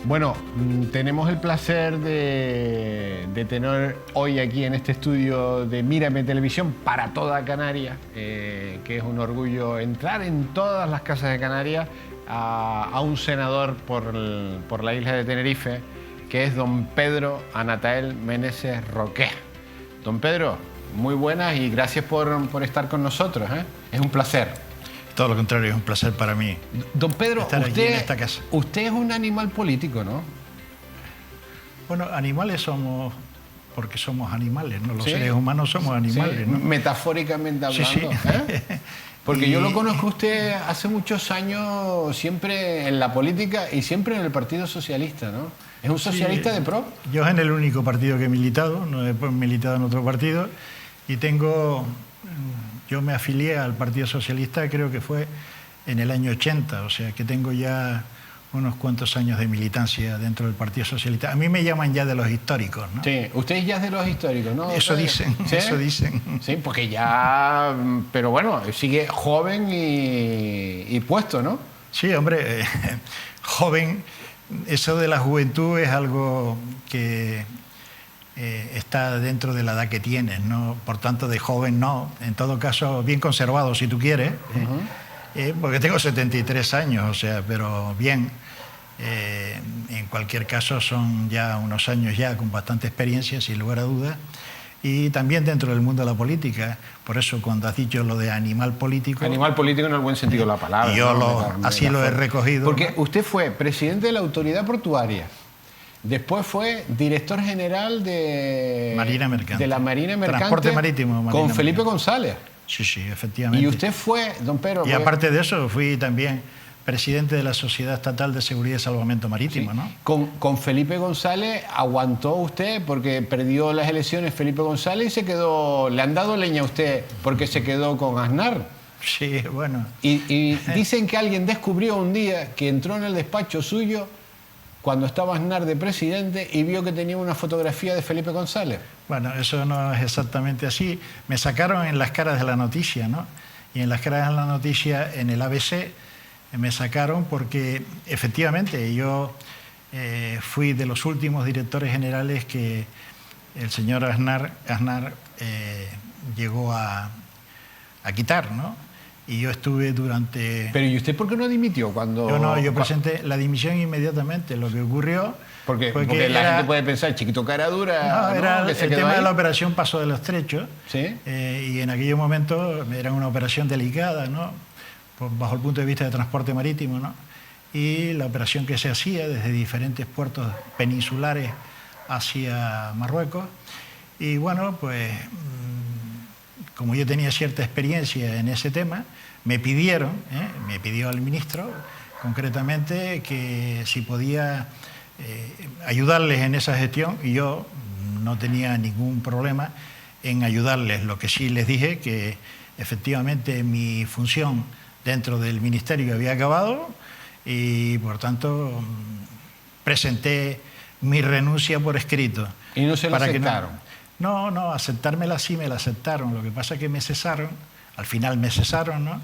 Bueno, tenemos el placer de tener hoy aquí en este estudio de Mírame Televisión para toda Canarias, que es un orgullo entrar en todas las casas de Canarias a un senador por la isla de Tenerife, que es don Pedro Anatael Meneses Roqué. Don Pedro, muy buenas y gracias por estar con nosotros, ¿eh? Es un placer. Todo lo contrario, es un placer para mí. Don Pedro, estar aquí en esta casa. Usted es un animal político, ¿no? Bueno, animales somos porque somos animales, ¿no? Los ¿Sí? seres humanos somos animales, sí, ¿no? Metafóricamente hablando, Sí, sí. ¿eh? Porque yo lo conozco a usted hace muchos años, siempre en la política y siempre en el Partido Socialista, ¿no? ¿Es un socialista de pro? Yo es en el único partido que he militado, no he militado en otro partido, y yo me afilié al Partido Socialista, creo que fue en el año 80, o sea que tengo ya unos cuantos años de militancia dentro del Partido Socialista. A mí me llaman ya de los históricos, ¿no? Sí, usted ya es de los históricos, ¿no? Eso dicen, ¿sí? Eso dicen. Sí, porque ya, pero bueno, sigue joven y puesto, ¿no? Sí, hombre, joven, eso de la juventud es algo que está dentro de la edad que tienes, ¿no? Por tanto, de joven no, en todo caso, bien conservado si tú quieres, porque tengo 73 años, o sea, pero bien, en cualquier caso son ya unos años ya con bastante experiencia, sin lugar a dudas, y también dentro del mundo de la política. Por eso cuando has dicho lo de animal político... Animal político en el buen sentido de la palabra. Y yo ¿no? así lo he recogido. Porque ¿no? usted fue presidente de la Autoridad Portuaria, después fue director general de Marina Mercante. De la Marina Mercante. Transporte marítimo. Marina con Felipe Mercante. González. Sí, sí, efectivamente. Y usted fue, don Pedro... Y aparte de eso, fui también presidente de la Sociedad Estatal de Seguridad y Salvamento Marítimo, sí. ¿no? Con Felipe González aguantó usted porque perdió las elecciones Felipe González y se quedó... Le han dado leña a usted porque se quedó con Aznar. Sí, bueno. Y dicen que alguien descubrió un día que entró en el despacho suyo cuando estaba Aznar de presidente y vio que tenía una fotografía de Felipe González. Bueno, eso no es exactamente así. Me sacaron en las caras de la noticia, ¿no? Y en las caras de la noticia, en el ABC, me sacaron porque efectivamente yo fui de los últimos directores generales que el señor Aznar llegó a quitar, ¿no? Y yo estuve durante... Pero ¿y usted por qué no dimitió cuando...? Yo presenté la dimisión inmediatamente. Lo que ocurrió... Porque la gente puede pensar, chiquito cara dura... No, era ¿no? el tema de la operación Paso de los Estrechos. ¿Sí? Y en aquellos momentos era una operación delicada, ¿no? Bajo el punto de vista de transporte marítimo, ¿no? Y la operación que se hacía desde diferentes puertos peninsulares hacia Marruecos. Y bueno, pues... como yo tenía cierta experiencia en ese tema, me pidió al ministro, concretamente, que si podía ayudarles en esa gestión, y yo no tenía ningún problema en ayudarles. Lo que sí les dije que efectivamente mi función dentro del ministerio había acabado y, por tanto, presenté mi renuncia por escrito. ¿Y no se la aceptaron? No, aceptármela sí me la aceptaron. Lo que pasa es que me cesaron, al final me cesaron, ¿no?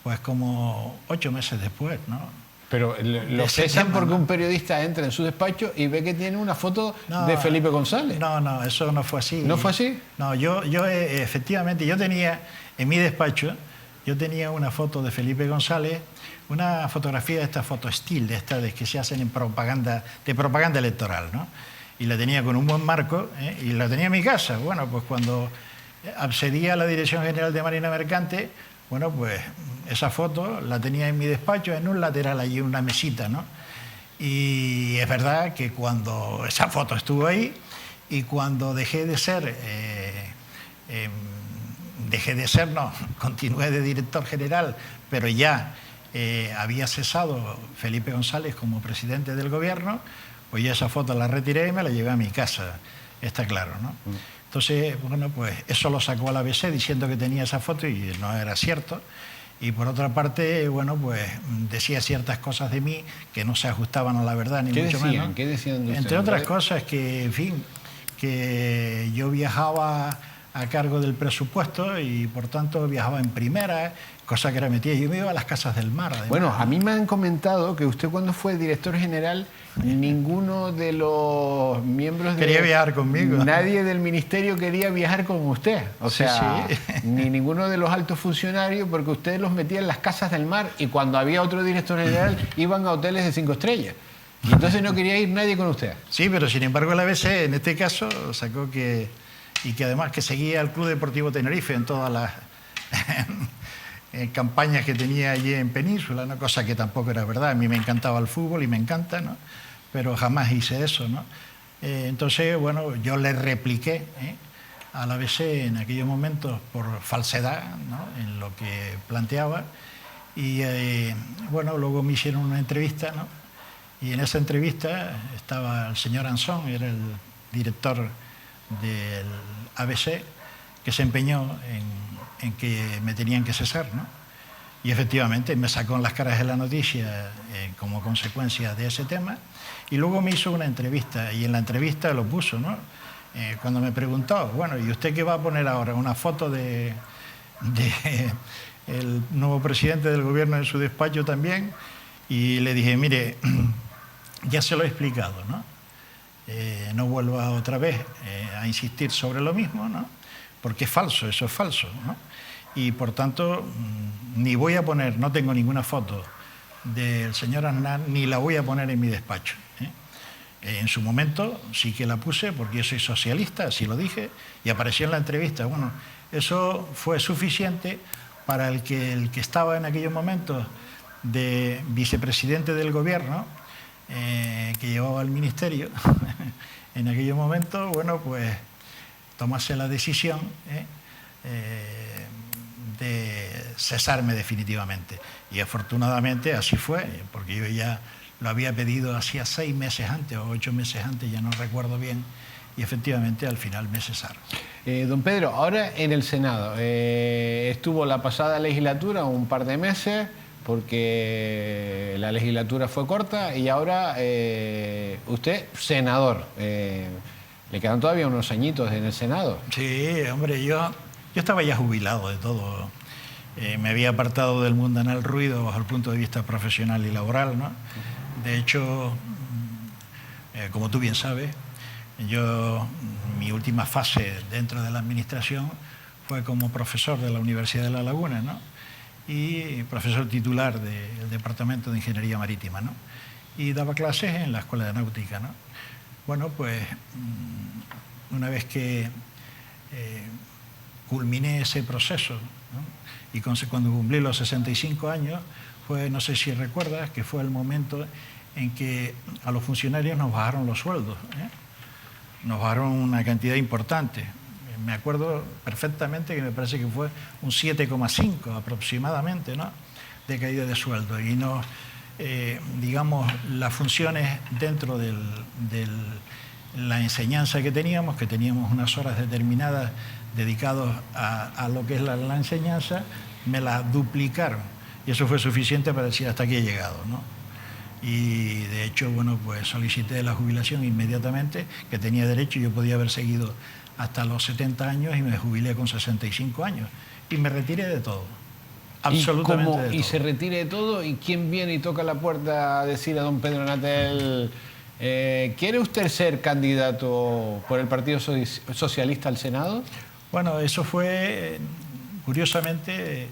Pues como 8 meses después, ¿no? Pero lo cesan porque un periodista entra en su despacho y ve que tiene una foto de Felipe González. No, eso no fue así. ¿No fue así? No, yo efectivamente, yo tenía en mi despacho, yo tenía una foto de Felipe González, una fotografía de esta foto estilo, de estas que se hacen en propaganda electoral, ¿no? Y la tenía con un buen marco, y la tenía en mi casa. Bueno, pues cuando accedí a la Dirección General de Marina Mercante, bueno, pues esa foto la tenía en mi despacho, en un lateral allí, una mesita, ¿no? Y es verdad que cuando esa foto estuvo ahí y cuando continué de director general, pero ya había cesado Felipe González como presidente del gobierno, pues ya esa foto la retiré y me la llevé a mi casa, está claro, ¿no? Entonces, bueno, pues eso lo sacó al ABC diciendo que tenía esa foto y no era cierto. Y por otra parte, bueno, pues decía ciertas cosas de mí que no se ajustaban a la verdad, ni mucho menos. ¿Qué decían de usted? Entre otras cosas que, en fin, que yo viajaba a cargo del presupuesto y por tanto viajaba en primera, cosa que era metida. Yo me iba a las casas del mar. Además. Bueno, a mí me han comentado que usted cuando fue director general, ninguno de los miembros quería viajar conmigo. Nadie del ministerio quería viajar con usted. O sea, sí. ni ninguno de los altos funcionarios, porque usted los metía en las casas del mar y cuando había otro director general iban a hoteles de 5 estrellas. Y entonces no quería ir nadie con usted. Sí, pero sin embargo el ABC en este caso sacó que... y que además que seguía al Club Deportivo Tenerife en todas las campañas que tenía allí en Península, ¿no? Cosa que tampoco era verdad. A mí me encantaba el fútbol y me encanta, ¿no? Pero jamás hice eso, ¿no? Entonces, bueno, yo le repliqué al ABC en aquellos momentos por falsedad, ¿no? En lo que planteaba y, bueno, luego me hicieron una entrevista, ¿no? Y en esa entrevista estaba el señor Ansón, era el director del ABC, que se empeñó en que me tenían que cesar, ¿no? Y efectivamente me sacó en las caras de la noticia como consecuencia de ese tema. Y luego me hizo una entrevista, y en la entrevista lo puso, ¿no? Cuando me preguntó, bueno, ¿y usted qué va a poner ahora? ¿Una foto de el nuevo presidente del gobierno en su despacho también? Y le dije, mire, ya se lo he explicado, ¿no? No vuelva otra vez a insistir sobre lo mismo, ¿no? Porque es falso, eso es falso, ¿no? Y por tanto, ni voy a poner, no tengo ninguna foto del señor Aznar, ni la voy a poner en mi despacho. En su momento sí que la puse porque yo soy socialista, así lo dije, y apareció en la entrevista. Bueno, eso fue suficiente para el que estaba en aquellos momentos de vicepresidente del gobierno, que llevaba el ministerio en aquellos momentos, bueno, pues tomase la decisión de cesarme definitivamente. Y afortunadamente así fue, porque yo ya lo había pedido hacía 6 meses antes o 8 meses antes, ya no recuerdo bien, y efectivamente al final me cesaron. Don Pedro, ahora en el Senado, estuvo la pasada legislatura un par de meses, porque la legislatura fue corta, y ahora usted, senador, ¿le quedan todavía unos añitos en el Senado? Sí, hombre, yo estaba ya jubilado de todo. Me había apartado del mundanal ruido bajo el punto de vista profesional y laboral, ¿no? De hecho, como tú bien sabes, mi última fase dentro de la administración fue como profesor de la Universidad de La Laguna, ¿no? Y profesor titular del Departamento de Ingeniería Marítima, ¿no? Y daba clases en la Escuela de Náutica, ¿no? Bueno, pues una vez que culminé ese proceso, ¿no? Y cuando cumplí los 65 años, fue, no sé si recuerdas, que fue el momento en que a los funcionarios nos bajaron los sueldos, nos bajaron una cantidad importante. Me acuerdo perfectamente que me parece que fue un 7,5 aproximadamente, ¿no?, de caída de sueldo. Y digamos, las funciones dentro de la enseñanza que teníamos unas horas determinadas dedicadas a lo que es la enseñanza, me la duplicaron. Y eso fue suficiente para decir hasta aquí he llegado, ¿no? Y de hecho, bueno, pues solicité la jubilación inmediatamente, que tenía derecho, yo podía haber seguido hasta los 70 años y me jubilé con 65 años. Y me retiré de todo, absolutamente de todo. Y se retire de todo, ¿y quién viene y toca la puerta a decir a don Pedro Natel, ¿quiere usted ser candidato por el Partido Socialista al Senado? Bueno, eso fue, curiosamente,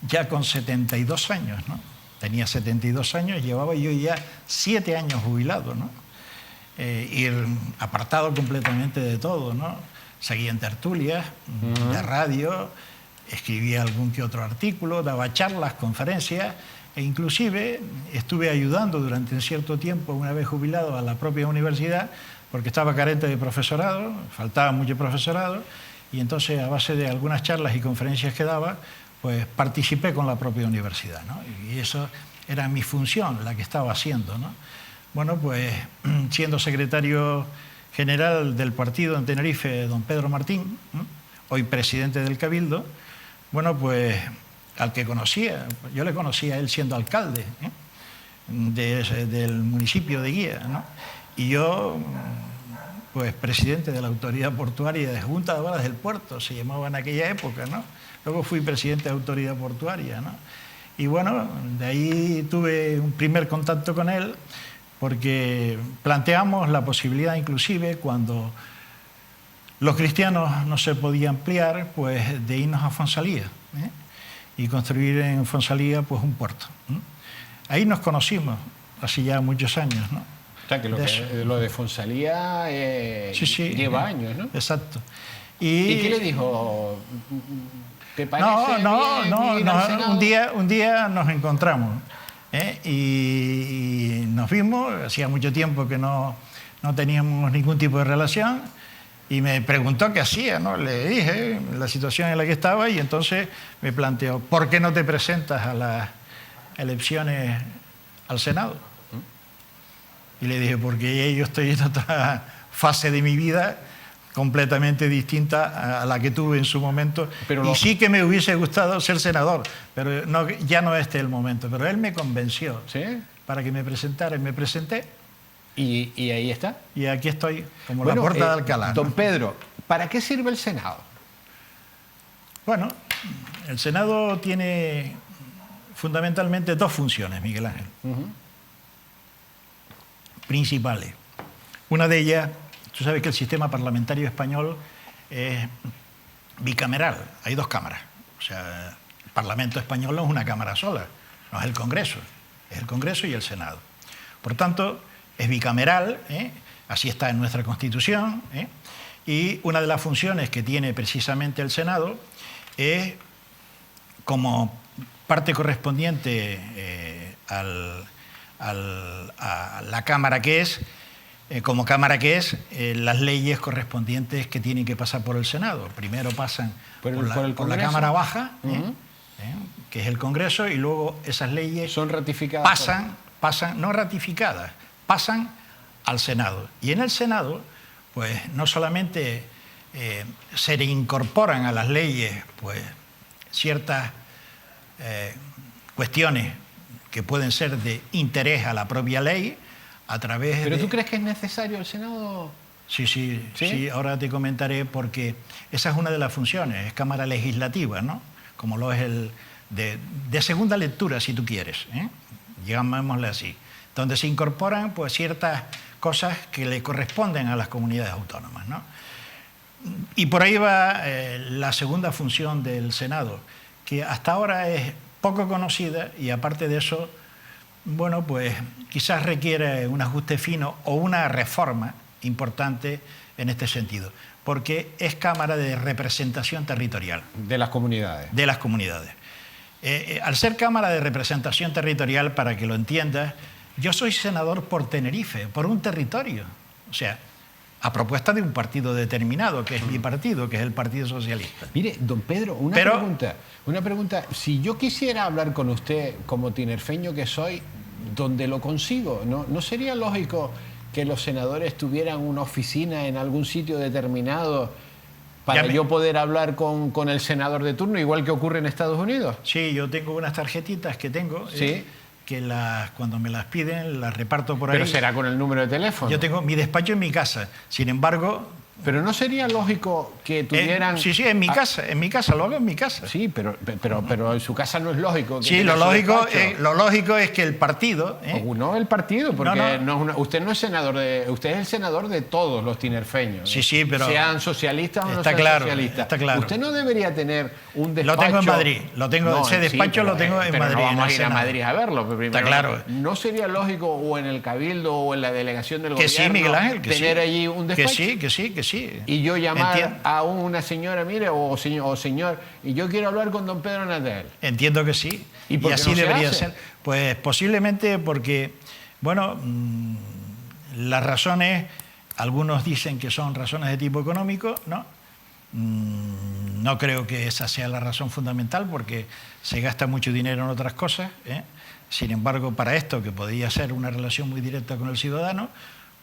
ya con 72 años, ¿no? Tenía 72 años, llevaba yo ya 7 años jubilado, ¿no? Ir apartado completamente de todo, ¿no? Seguía en tertulias de radio, escribía algún que otro artículo, daba charlas, conferencias, e inclusive estuve ayudando durante un cierto tiempo, una vez jubilado, a la propia universidad, porque estaba carente de profesorado, faltaba mucho profesorado, y entonces a base de algunas charlas y conferencias que daba, pues participé con la propia universidad, ¿no? Y eso era mi función, la que estaba haciendo, ¿no? Bueno, pues siendo secretario general del partido en Tenerife, don Pedro Martín, ¿no?, hoy presidente del Cabildo, bueno, pues al que conocía, yo le conocía a él siendo alcalde, del municipio de Guía, ¿no? Y yo pues presidente de la Autoridad Portuaria de Junta de Obras del Puerto, se llamaba en aquella época, ¿no? Luego fui presidente de Autoridad Portuaria, ¿no? Y bueno, de ahí tuve un primer contacto con él, porque planteamos la posibilidad, inclusive, cuando los cristianos no se podía ampliar, pues de irnos a Fonsalía, ¿eh? Y construir en Fonsalía pues un puerto, ¿eh? Ahí nos conocimos, hace ya muchos años, ¿no? O sea, que lo de Fonsalía sí, lleva años, ¿no? Exacto. ¿Y qué le dijo? ¿Te parece un día nos encontramos, ¿eh? Y nos vimos, hacía mucho tiempo que no teníamos ningún tipo de relación, y me preguntó qué hacía, ¿no? Le dije la situación en la que estaba, y entonces me planteó, ¿por qué no te presentas a las elecciones al Senado? Y le dije, porque yo estoy en otra fase de mi vida completamente distinta a la que tuve en su momento. Y sí que me hubiese gustado ser senador, pero ya no este es el momento. Pero él me convenció, ¿sí?, para que me presentara, y me presenté. ¿Y ahí está? Y aquí estoy, como la puerta de Alcalá. Don Pedro, ¿para qué sirve el Senado? Bueno, el Senado tiene fundamentalmente dos funciones, Miguel Ángel. Principales. Una de ellas, tú sabes que el sistema parlamentario español es bicameral, hay dos cámaras. O sea, el Parlamento español no es una cámara sola, no es el Congreso, es el Congreso y el Senado. Por tanto, es bicameral, ¿eh? Así está en nuestra Constitución, ¿eh? Y una de las funciones que tiene precisamente el Senado es, como parte correspondiente a la Cámara que es, como Cámara que es, las leyes correspondientes que tienen que pasar por el Senado. Primero pasan por la Cámara Baja, que es el Congreso, y luego esas leyes son ratificadas, no ratificadas, pasan al Senado. Y en el Senado, pues no solamente se le incorporan a las leyes pues ciertas cuestiones que pueden ser de interés a la propia ley, a través ¿Pero tú crees que es necesario el Senado? Sí, ahora te comentaré, porque esa es una de las funciones, es Cámara Legislativa, ¿no? Como lo es el de segunda lectura, si tú quieres, ¿eh? Llamémosle así, donde se incorporan pues ciertas cosas que le corresponden a las comunidades autónomas, ¿no? Y por ahí va la segunda función del Senado, que hasta ahora es poco conocida, y aparte de eso, bueno, pues quizás requiere un ajuste fino o una reforma importante en este sentido, porque es Cámara de Representación Territorial. De las comunidades. De las comunidades. Al ser Cámara de Representación Territorial, para que lo entiendas, yo soy senador por Tenerife, por un territorio. O sea, a propuesta de un partido determinado, que es mi partido, que es el Partido Socialista. Mire, don Pedro, una pregunta. Si yo quisiera hablar con usted como tinerfeño que soy, ¿dónde lo consigo? ¿No sería lógico que los senadores tuvieran una oficina en algún sitio determinado para yo poder hablar con el senador de turno, igual que ocurre en Estados Unidos? Sí, yo tengo unas tarjetitas que tengo. Sí. Que cuando me las piden, las reparto por ahí. Pero será con el número de teléfono. Yo tengo mi despacho en mi casa. Sin embargo... Pero ¿no sería lógico que tuvieran...? Sí, en mi casa, lo hago en mi casa. Sí, pero en su casa no es lógico. Sí, lo lógico es que el partido... No el partido, porque usted no es senador usted es el senador de todos los tinerfeños. Sí, pero... Sean socialistas o no sean socialistas. Está claro. Usted no debería tener un despacho... Lo tengo en Madrid. Ese despacho lo tengo en Madrid. No vamos a ir a Madrid a verlo. Pero primero, está claro. ¿No sería lógico o en el Cabildo o en la delegación del gobierno sí, Miguel Ángel, tener allí un despacho? Que sí. Y yo llamar a una señora, mire, o señor, y yo quiero hablar con don Pedro Natel. Entiendo que sí. Y así debería ser. Pues posiblemente porque, bueno, las razones, algunos dicen que son razones de tipo económico, ¿no? No creo que esa sea la razón fundamental, porque se gasta mucho dinero en otras cosas, ¿eh? Sin embargo, para esto, que podría ser una relación muy directa con el ciudadano,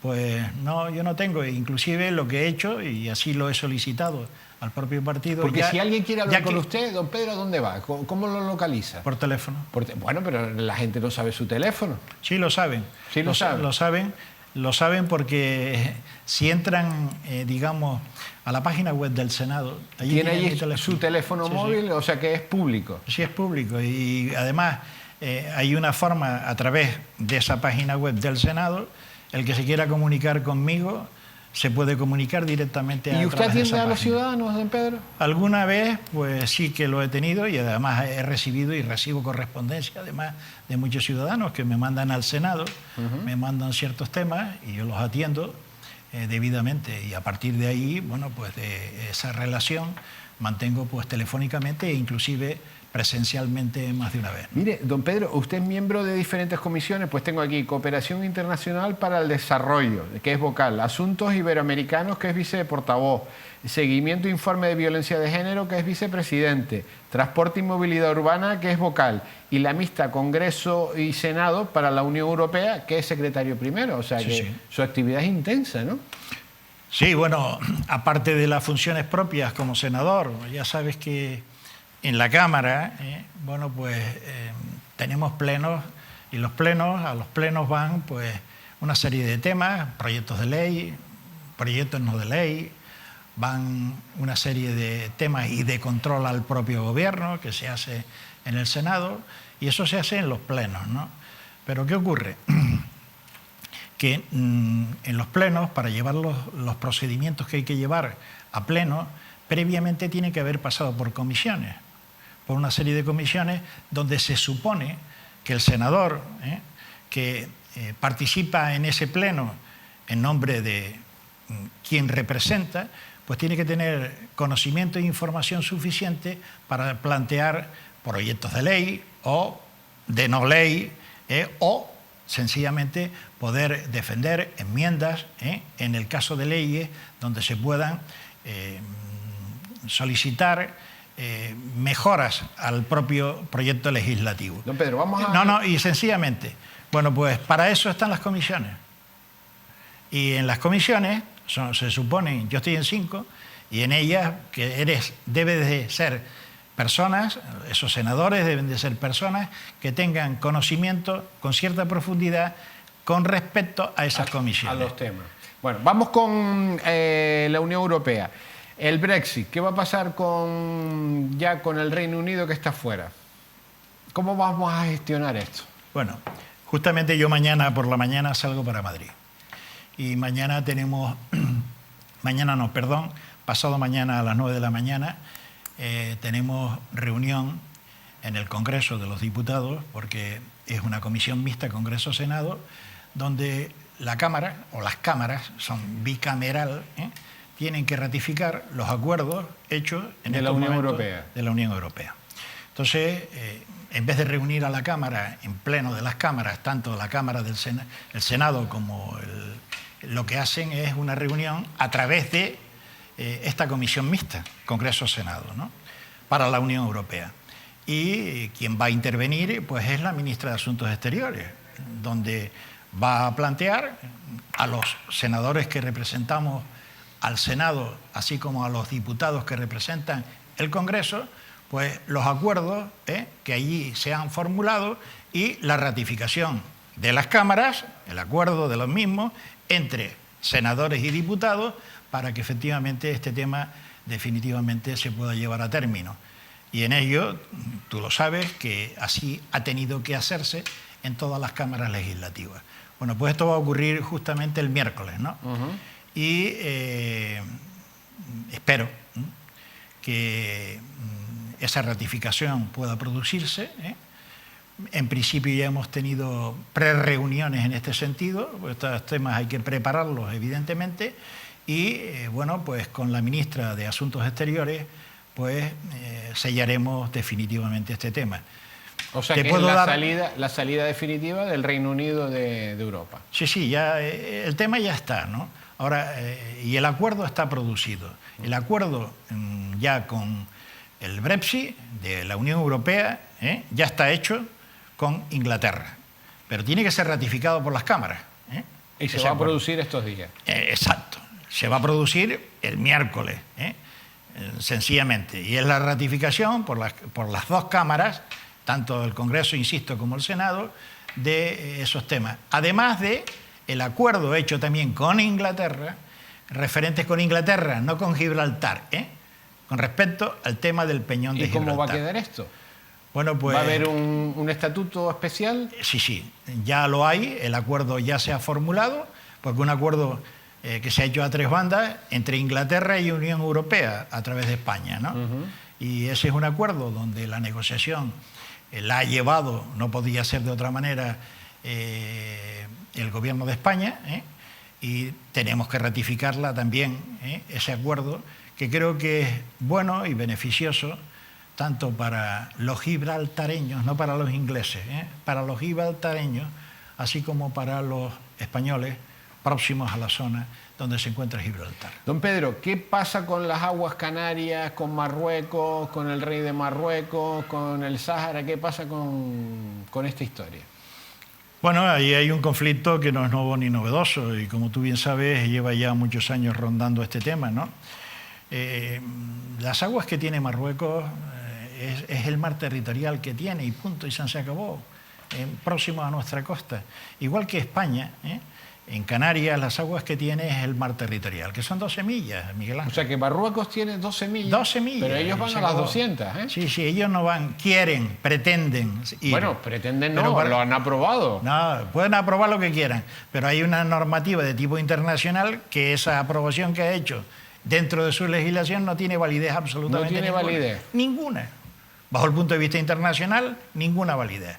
pues no, yo no tengo. Inclusive lo que he hecho, y así lo he solicitado al propio partido... Porque si alguien quiere hablar con usted, don Pedro, ¿a dónde va? ¿Cómo lo localiza? Por teléfono. Bueno, pero la gente no sabe su teléfono. Sí, lo saben. Sí, lo saben. Lo saben. Lo saben porque si entran, digamos, a la página web del Senado... Allí ¿tiene allí su teléfono móvil? Sí. O sea que es público. Sí, es público. Y además hay una forma a través de esa página web del Senado, el que se quiera comunicar conmigo se puede comunicar directamente a través de esa página. ¿Y usted atiende a los ciudadanos, don Pedro? Alguna vez, pues sí que lo he tenido y además he recibido y recibo correspondencia, además de muchos ciudadanos que me mandan al Senado, me mandan ciertos temas y yo los atiendo debidamente. Y a partir de ahí, bueno, pues de esa relación mantengo pues telefónicamente e inclusive presencialmente más de una vez. Mire, don Pedro, usted es miembro de diferentes comisiones, pues tengo aquí Cooperación Internacional para el Desarrollo, que es vocal, Asuntos Iberoamericanos, que es viceportavoz, Seguimiento e Informe de Violencia de Género, que es vicepresidente, Transporte y Movilidad Urbana, que es vocal, y la mixta Congreso y Senado para la Unión Europea, que es secretario primero, o sea que sí. Su actividad es intensa, ¿no? Sí, bueno, aparte de las funciones propias como senador, ya sabes que en la Cámara, bueno, pues tenemos plenos y a los plenos van pues una serie de temas, proyectos de ley, proyectos no de ley, van una serie de temas y de control al propio gobierno que se hace en el Senado y eso se hace en los plenos, ¿no? Pero ¿qué ocurre? Que en los plenos, para llevar los procedimientos que hay que llevar a pleno, previamente tiene que haber pasado por comisiones, por una serie de comisiones donde se supone que el senador que participa en ese pleno en nombre de quien representa, pues tiene que tener conocimiento e información suficiente para plantear proyectos de ley o de no ley o sencillamente poder defender enmiendas en el caso de leyes donde se puedan solicitar mejoras al propio proyecto legislativo. Don Pedro, vamos a... y sencillamente, bueno, pues para eso están las comisiones. Y en las comisiones, se supone, yo estoy en 5, y en ellas que debe de ser personas, esos senadores deben de ser personas que tengan conocimiento con cierta profundidad con respecto a esas comisiones. A los temas. Bueno, vamos con la Unión Europea. El Brexit, ¿qué va a pasar ya con el Reino Unido que está fuera? ¿Cómo vamos a gestionar esto? Bueno, justamente yo mañana por la mañana salgo para Madrid. Y mañana tenemos, pasado mañana a las 9 de la mañana, tenemos reunión en el Congreso de los Diputados, porque es una comisión mixta Congreso-Senado, donde la Cámara, o las cámaras, son bicameral, tienen que ratificar los acuerdos hechos de la Unión Europea. De la Unión Europea. Entonces, en vez de reunir a la Cámara en pleno de las cámaras, tanto la Cámara del Senado como lo que hacen es una reunión a través de esta comisión mixta, Congreso-Senado, ¿no?, para la Unión Europea. Y quien va a intervenir pues es la ministra de Asuntos Exteriores, donde va a plantear a los senadores que representamos al Senado, así como a los diputados que representan el Congreso, pues los acuerdos que allí se han formulado y la ratificación de las cámaras, el acuerdo de los mismos, entre senadores y diputados, para que efectivamente este tema definitivamente se pueda llevar a término. Y en ello, tú lo sabes, que así ha tenido que hacerse en todas las cámaras legislativas. Bueno, pues esto va a ocurrir justamente el miércoles, ¿no? Y espero que esa ratificación pueda producirse. En principio ya hemos tenido pre-reuniones en este sentido, pues estos temas hay que prepararlos evidentemente, y bueno, pues con la ministra de Asuntos Exteriores pues sellaremos definitivamente este tema. O sea, que es la salida definitiva del Reino Unido de Europa. Sí, ya el tema ya está, ¿no? Ahora, y el acuerdo está producido. El acuerdo ya con el Brexit de la Unión Europea ya está hecho con Inglaterra, pero tiene que ser ratificado por las cámaras. Y se va a producir estos días. Exacto, se va a producir el miércoles, sencillamente, y es la ratificación por las dos cámaras, tanto el Congreso, insisto, como el Senado, de esos temas. Además de el acuerdo hecho también con Inglaterra, referentes con Inglaterra, no con Gibraltar, con respecto al tema del Peñón de Gibraltar. ¿Y cómo va a quedar esto? Bueno, pues, ¿Va a haber un estatuto especial? Sí, ya lo hay, el acuerdo ya se ha formulado, porque un acuerdo que se ha hecho a 3 bandas entre Inglaterra y Unión Europea a través de España, ¿no? Y ese es un acuerdo donde la negociación la ha llevado, no podía ser de otra manera, el gobierno de España, y tenemos que ratificarla también, ese acuerdo, que creo que es bueno y beneficioso tanto para los gibraltareños, no para los ingleses, para los gibraltareños, así como para los españoles próximos a la zona donde se encuentra Gibraltar. Don Pedro, ¿qué pasa con las aguas canarias, con Marruecos, con el rey de Marruecos, con el Sáhara? ¿Qué pasa con esta historia? Bueno, ahí hay un conflicto que no es nuevo ni novedoso y, como tú bien sabes, lleva ya muchos años rondando este tema, ¿no? Las aguas que tiene Marruecos es el mar territorial que tiene y punto, y se acabó, próximo a nuestra costa. Igual que España, en Canarias las aguas que tiene es el mar territorial, que son 12 millas, Miguel Ángel. O sea que Marruecos tiene 12 millas. 12 millas. Pero ellos van a las 200, Sí, ellos no van, quieren, pretenden ir. Bueno, pretenden no, lo han aprobado. No, pueden aprobar lo que quieran, pero hay una normativa de tipo internacional que esa aprobación que ha hecho dentro de su legislación no tiene validez absolutamente ninguna. No tiene validez. Ninguna. Bajo el punto de vista internacional, ninguna validez.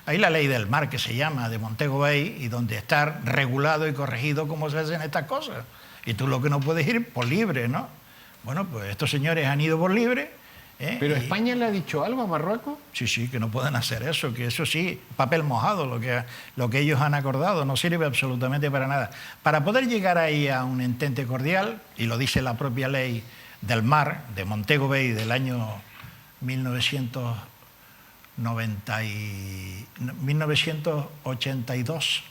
Hay la ley del mar, que se llama, de Montego Bay, y donde está regulado y corregido cómo se hacen estas cosas. Y tú lo que no puedes ir por libre, ¿no? Bueno, pues estos señores han ido por libre. ¿Pero España le ha dicho algo a Marruecos? Sí, que no pueden hacer eso, que eso sí, papel mojado, lo que ellos han acordado, no sirve absolutamente para nada. Para poder llegar ahí a un entente cordial, y lo dice la propia ley del mar, de Montego Bay, del año 1982,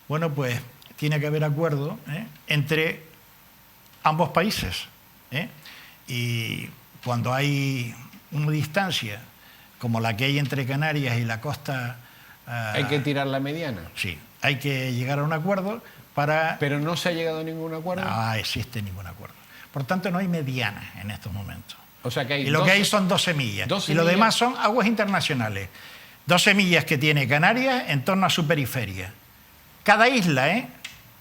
bueno, pues tiene que haber acuerdo entre ambos países. Y cuando hay una distancia como la que hay entre Canarias y la costa... hay que tirar la mediana. Sí, hay que llegar a un acuerdo para... ¿Pero no se ha llegado a ningún acuerdo? No existe ningún acuerdo. Por tanto, no hay mediana en estos momentos. O sea que hay y lo que hay son 12 millas. 12 y lo millas. demás son aguas internacionales. 12 millas que tiene Canarias en torno a su periferia. Cada isla,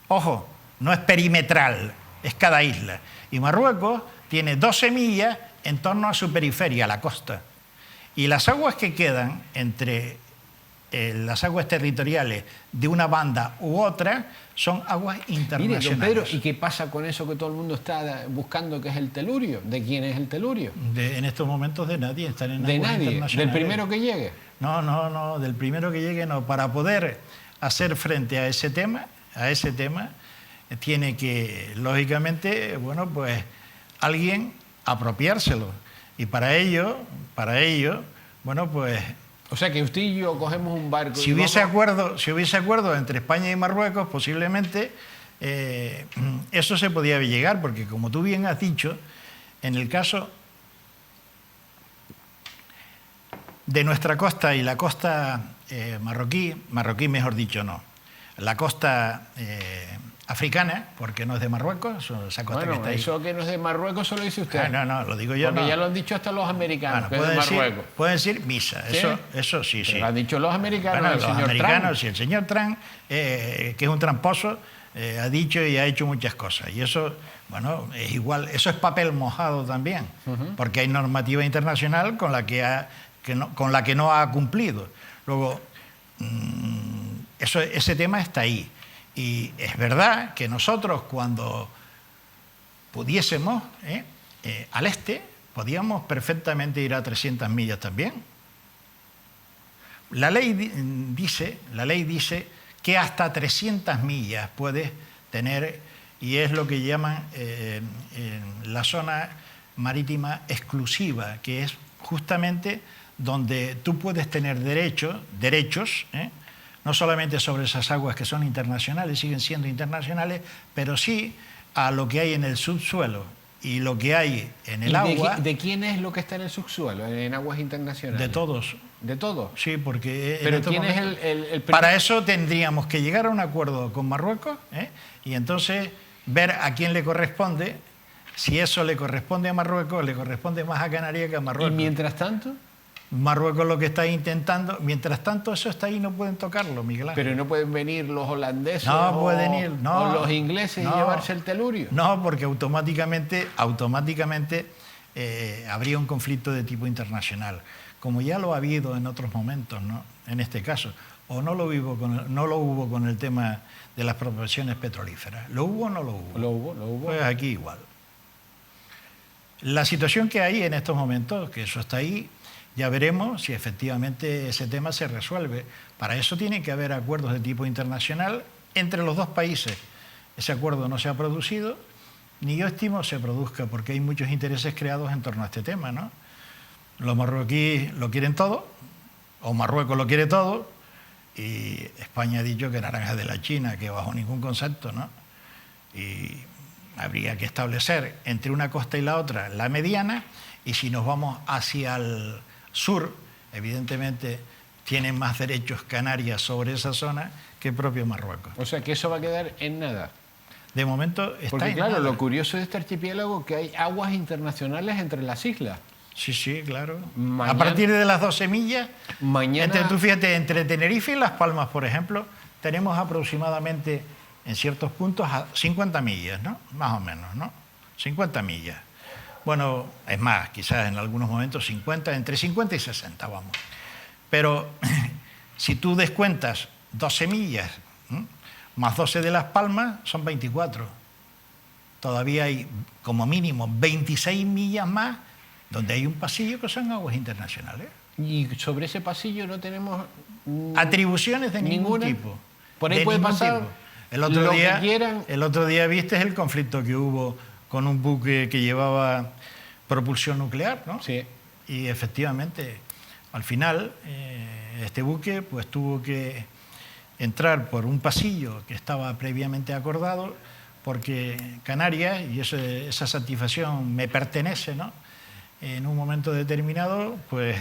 ojo, no es perimetral, es cada isla. Y Marruecos tiene 12 millas en torno a su periferia, a la costa. Y las aguas que quedan entre las aguas territoriales de una banda u otra son aguas internacionales. Mire, don Pedro, ¿y qué pasa con eso que todo el mundo está buscando, que es el telurio? ¿De quién es el telurio? En estos momentos de nadie, están en ¿De aguas nadie? internacionales. ¿Del primero que llegue? No, del primero que llegue no. Para poder hacer frente a ese tema, tiene que, lógicamente, bueno, pues alguien apropiárselo. Y para ello, bueno, pues... O sea que usted y yo cogemos un barco... Si hubiese acuerdo entre España y Marruecos, posiblemente eso se podía llegar, porque como tú bien has dicho, en el caso de nuestra costa y la costa marroquí mejor dicho no, la costa africana, porque no es de Marruecos, esa costa que está ahí. Eso que no es de Marruecos solo dice usted. No, lo digo yo. Porque ya lo han dicho hasta los americanos, bueno, que es de Marruecos. Pueden decir misa, ¿Sí? eso sí. Pero lo han dicho los americanos, bueno, el los señor americanos, Trump. Sí, el señor Trump, que es un tramposo, ha dicho y ha hecho muchas cosas. Y eso, bueno, es igual, eso es papel mojado también, porque hay normativa internacional con la que no ha cumplido. Luego, ese tema está ahí. Y es verdad que nosotros, cuando pudiésemos, al este, podíamos perfectamente ir a 300 millas también. La ley dice que hasta 300 millas puedes tener, y es lo que llaman la zona marítima exclusiva, que es justamente donde tú puedes tener derechos, no solamente sobre esas aguas que son internacionales, siguen siendo internacionales, pero sí a lo que hay en el subsuelo Y lo que hay en el ¿Y agua... de quién es lo que está en el subsuelo, en aguas internacionales? De todos. ¿De todos? Sí, porque... ¿Pero quién es el Para eso tendríamos que llegar a un acuerdo con Marruecos, y entonces ver a quién le corresponde. Si eso le corresponde a Marruecos, le corresponde más a Canarias que a Marruecos. ¿Y mientras tanto? Marruecos lo que está intentando... Mientras tanto, eso está ahí, no pueden tocarlo, Miguel Ángel. Pero no pueden venir los holandeses pueden ir, o los ingleses y llevarse el telurio. No, porque automáticamente habría un conflicto de tipo internacional, como ya lo ha habido en otros momentos, ¿no? En este caso. O no lo hubo con el tema de las proporciones petrolíferas. ¿Lo hubo o no lo hubo? Lo hubo. Pues aquí igual. La situación que hay en estos momentos, que eso está ahí, ya veremos si efectivamente ese tema se resuelve. Para eso tiene que haber acuerdos de tipo internacional entre los dos países. Ese acuerdo no se ha producido, ni yo estimo se produzca, porque hay muchos intereses creados en torno a este tema, ¿no? Los marroquíes lo quieren todo, o Marruecos lo quiere todo, y España ha dicho que naranja de la China, que bajo ningún concepto, ¿no? Y habría que establecer entre una costa y la otra la mediana, y si nos vamos hacia el sur, evidentemente tienen más derechos Canarias sobre esa zona que propio Marruecos. O sea que eso va a quedar en nada. De momento está Porque en claro, nada. lo curioso de este archipiélago es que hay aguas internacionales entre las islas. Sí, claro. Mañana, a partir de las 12 millas, mañana... tú fíjate, entre Tenerife y Las Palmas, por ejemplo, tenemos aproximadamente, en ciertos puntos, a 50 millas, ¿no? Más o menos, ¿no? 50 millas. Bueno, es más, quizás en algunos momentos 50, entre 50 y 60, vamos. Pero si tú descuentas 12 millas, más 12 de Las Palmas, son 24. Todavía hay, como mínimo, 26 millas más, donde hay un pasillo que son aguas internacionales. Y sobre ese pasillo no tenemos... atribuciones de ningún tipo. Por ahí puede pasar el otro día, que quieran. El otro día viste el conflicto que hubo con un buque que llevaba propulsión nuclear, ¿no? Sí. Y efectivamente, al final, este buque pues tuvo que entrar por un pasillo que estaba previamente acordado, porque Canarias, y esa satisfacción me pertenece, ¿no? En un momento determinado, pues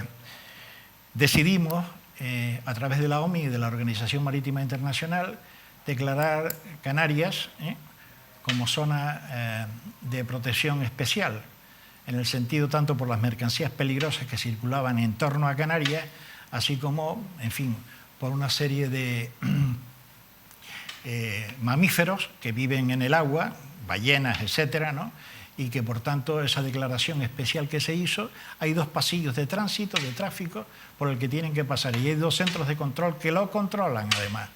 decidimos, a través de la OMI y de la Organización Marítima Internacional, declarar Canarias como zona de protección especial, en el sentido tanto por las mercancías peligrosas que circulaban en torno a Canarias, así como, en fin, por una serie de mamíferos que viven en el agua, ballenas, etcétera, ¿no? Y que, por tanto, esa declaración especial que se hizo, hay dos pasillos de tránsito, de tráfico, por el que tienen que pasar. Y hay dos centros de control que lo controlan, además.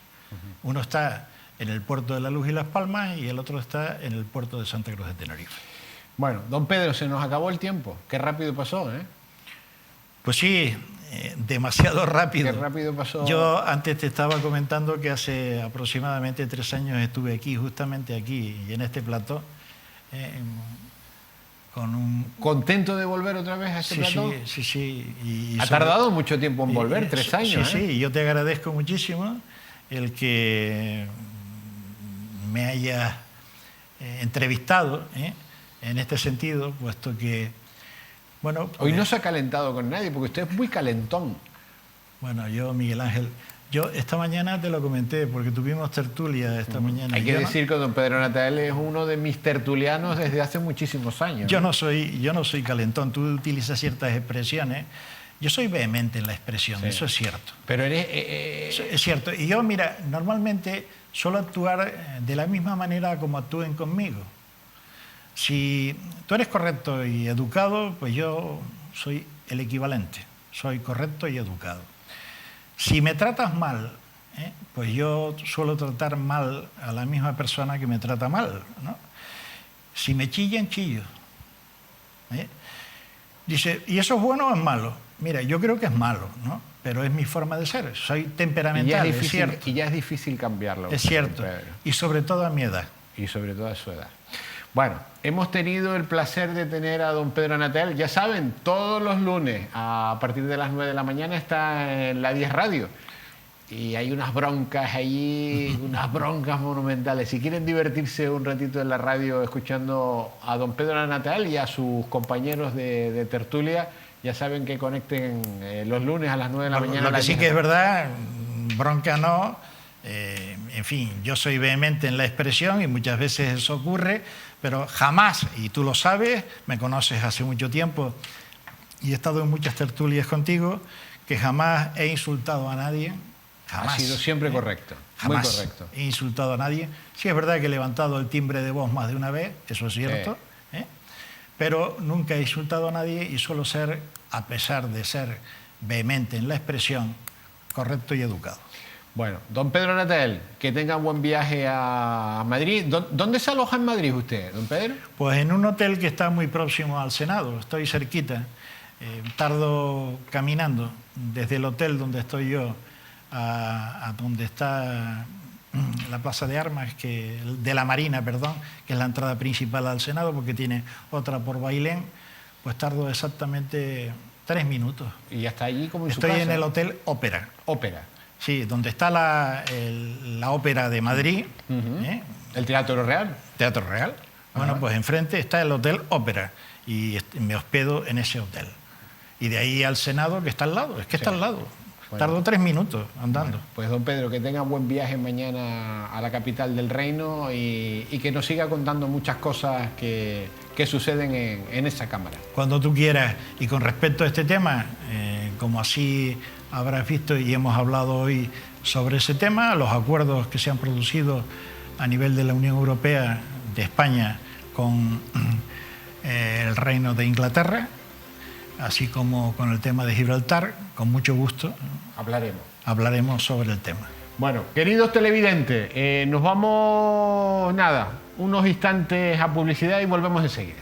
Uno está en el puerto de La Luz y Las Palmas y el otro está en el puerto de Santa Cruz de Tenerife. Bueno, don Pedro, se nos acabó el tiempo. Qué rápido pasó, ¿eh? Pues sí, demasiado rápido. Qué rápido pasó. Yo antes te estaba comentando que hace aproximadamente 3 años estuve aquí, justamente aquí, y en este plató, con un... ¿Contento de volver otra vez a ese plató? Sí. Y ha tardado mucho tiempo en volver, 3 años. Sí, yo te agradezco muchísimo el que me hayas entrevistado en este sentido, puesto que, bueno... Hoy no se ha calentado con nadie, porque usted es muy calentón. Bueno, yo, Miguel Ángel... Yo esta mañana te lo comenté, porque tuvimos tertulia esta mañana. Hay que decir que don Pedro Natal es uno de mis tertulianos desde hace muchísimos años. Yo no soy calentón, tú utilizas ciertas expresiones. Yo soy vehemente en la expresión, sí. Eso es cierto. Pero eres... Es cierto. Y yo, mira, normalmente suelo actuar de la misma manera como actúen conmigo. Si tú eres correcto y educado, pues yo soy el equivalente. Soy correcto y educado. Si me tratas mal, pues yo suelo tratar mal a la misma persona que me trata mal, ¿no? Si me chillan, chillo. Dice, ¿y eso es bueno o es malo? Mira, yo creo que es malo, ¿no? Pero es mi forma de ser. Soy temperamental, es cierto. Y ya es difícil cambiarlo. Es cierto. Y sobre todo a mi edad. Y sobre todo a su edad. Bueno, hemos tenido el placer de tener a don Pedro Natal. Ya saben, todos los lunes a partir de las 9 de la mañana está en la 10 Radio. y hay unas broncas allí, unas broncas monumentales. Si quieren divertirse un ratito en la radio escuchando a don Pedro Natal y a sus compañeros de tertulia, ya saben que conecten los lunes a las 9 de la mañana. Lo que sí que es verdad, bronca no, en fin, yo soy vehemente en la expresión y muchas veces eso ocurre, pero jamás, y tú lo sabes, me conoces hace mucho tiempo y he estado en muchas tertulias contigo, que jamás he insultado a nadie. Jamás. Ha sido siempre correcto, jamás muy correcto. He insultado a nadie. Sí es verdad que he levantado el timbre de voz más de una vez, eso es cierto, pero nunca he insultado a nadie y suelo ser, a pesar de ser vehemente en la expresión, correcto y educado. Bueno, don Pedro Natal, que tenga un buen viaje a Madrid. ¿Dónde se aloja en Madrid usted, don Pedro? Pues en un hotel que está muy próximo al Senado, estoy cerquita. Tardo caminando desde el hotel donde estoy yo a donde está la Plaza de Armas, de la Marina, perdón, que es la entrada principal al Senado, porque tiene otra por Bailén, pues tardo exactamente 3 minutos. ¿Y hasta allí como en su Estoy casa? en el Hotel Ópera. Ópera. Sí, donde está la Ópera de Madrid. ¿El Teatro Real? Teatro Real. Bueno, pues enfrente está el Hotel Ópera y me hospedo en ese hotel. Y de ahí al Senado, que está al lado, es que está al lado. Bueno. Tardo 3 minutos andando. Bueno, pues don Pedro, que tenga buen viaje mañana a la capital del reino y que nos siga contando muchas cosas que suceden en esa Cámara. Cuando tú quieras. Y con respecto a este tema, como así habrás visto y hemos hablado hoy sobre ese tema, los acuerdos que se han producido a nivel de la Unión Europea, de España, con el Reino de Inglaterra, así como con el tema de Gibraltar, con mucho gusto hablaremos sobre el tema. Bueno, queridos televidentes, nos vamos, unos instantes a publicidad y volvemos enseguida.